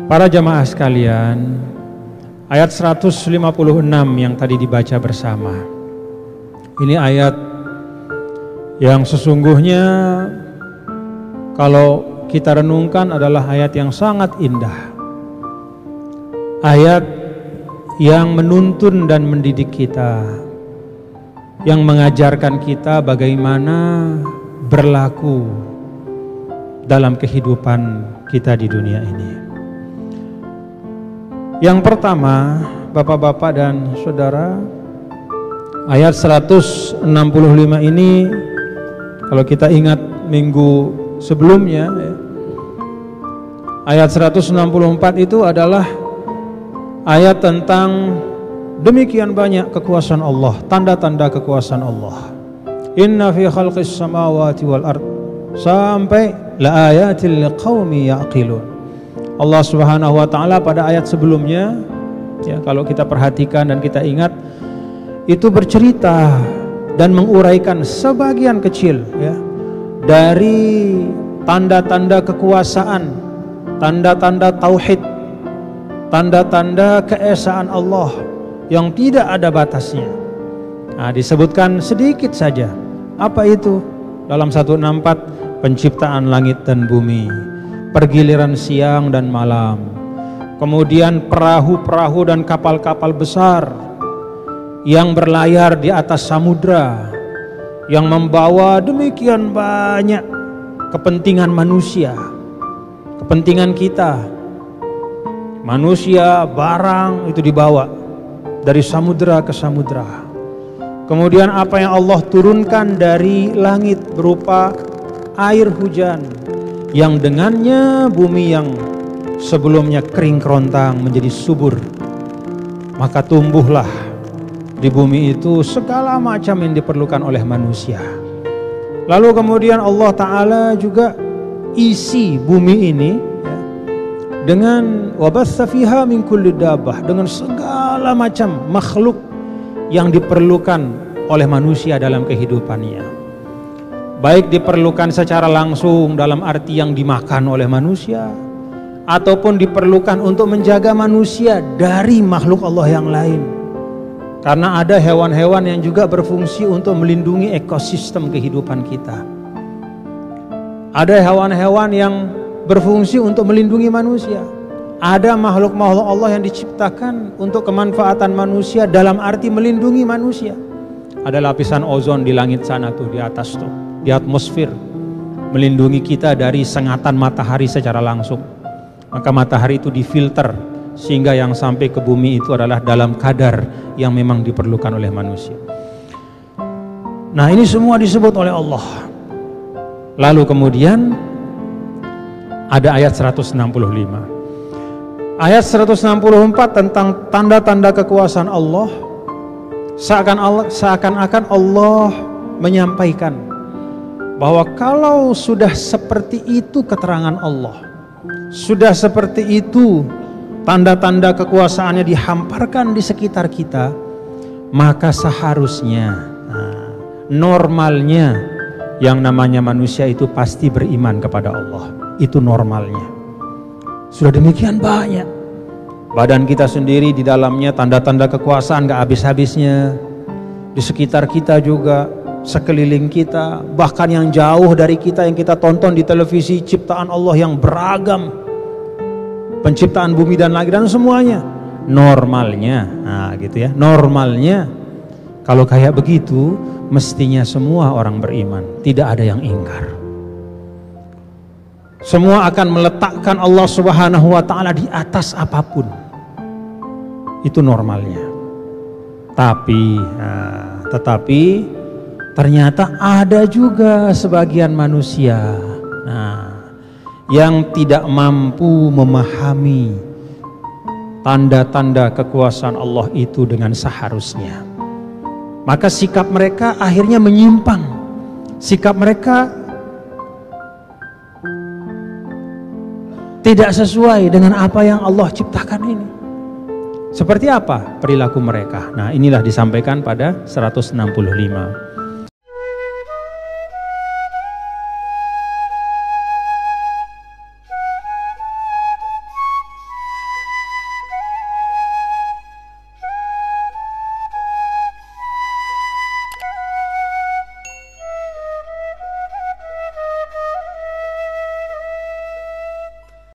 Para jamaah sekalian, ayat 156 yang tadi dibaca bersama, ini ayat yang sesungguhnya kalau kita renungkan adalah ayat yang sangat indah. Ayat yang menuntun dan mendidik kita, yang mengajarkan kita bagaimana berlaku dalam kehidupan kita di dunia ini. Yang pertama, Bapak-bapak dan saudara, ayat 165 ini kalau kita ingat minggu sebelumnya, ayat 164 itu adalah ayat tentang demikian banyak kekuasaan Allah, tanda-tanda kekuasaan Allah. Inna fi khalqis samawati wal ard, sampai la ayatil liqaumi yaqilun. Allah Subhanahu wa taala pada ayat sebelumnya, ya, kalau kita perhatikan dan kita ingat, itu bercerita dan menguraikan sebagian kecil, ya, dari tanda-tanda kekuasaan, tanda-tanda tauhid, tanda-tanda keesaan Allah yang tidak ada batasnya. Nah, disebutkan sedikit saja. Apa itu? Dalam 164, penciptaan langit dan bumi, pergiliran siang dan malam, kemudian perahu-perahu dan kapal-kapal besar yang berlayar di atas samudra, yang membawa demikian banyak kepentingan manusia, kepentingan kita. Manusia, barang itu dibawa dari samudra ke samudra. Kemudian apa yang Allah turunkan dari langit berupa air hujan, yang dengannya bumi yang sebelumnya kering kerontang menjadi subur. Maka tumbuhlah di bumi itu segala macam yang diperlukan oleh manusia. Lalu kemudian Allah Ta'ala juga isi bumi ini, ya, dengan wabatsa fiha min kulli dabbah, dengan segala macam makhluk yang diperlukan oleh manusia dalam kehidupannya. Baik diperlukan secara langsung dalam arti yang dimakan oleh manusia, ataupun diperlukan untuk menjaga manusia dari makhluk Allah yang lain. Karena ada hewan-hewan yang juga berfungsi untuk melindungi ekosistem kehidupan kita. Ada hewan-hewan yang berfungsi untuk melindungi manusia. Ada makhluk-makhluk Allah yang diciptakan untuk kemanfaatan manusia dalam arti melindungi manusia. Ada lapisan ozon di langit sana tuh, di atas tuh, di atmosfer, melindungi kita dari sengatan matahari secara langsung. Maka matahari itu difilter sehingga yang sampai ke bumi itu adalah dalam kadar yang memang diperlukan oleh manusia. Nah, ini semua disebut oleh Allah. Lalu kemudian ada ayat 165. Ayat 164 tentang tanda-tanda kekuasaan Allah. Seakan-akan Allah menyampaikan bahwa kalau sudah seperti itu keterangan Allah, sudah seperti itu tanda-tanda kekuasaannya dihamparkan di sekitar kita, maka seharusnya, normalnya, yang namanya manusia itu pasti beriman kepada Allah. Itu normalnya. Sudah demikian banyak badan kita sendiri, di dalamnya tanda-tanda kekuasaan gak habis-habisnya. Di sekitar kita juga, sekeliling kita, bahkan yang jauh dari kita yang kita tonton di televisi, ciptaan Allah yang beragam, penciptaan bumi dan langit dan semuanya. Normalnya, nah gitu ya, normalnya kalau kayak begitu mestinya semua orang beriman, tidak ada yang ingkar. Semua akan meletakkan Allah Subhanahu wa taala di atas apapun. Itu normalnya. Tetapi ternyata ada juga sebagian manusia, yang tidak mampu memahami tanda-tanda kekuasaan Allah itu dengan seharusnya. Maka sikap mereka akhirnya menyimpang. Sikap mereka tidak sesuai dengan apa yang Allah ciptakan ini. Seperti apa perilaku mereka? Nah, inilah disampaikan pada 165.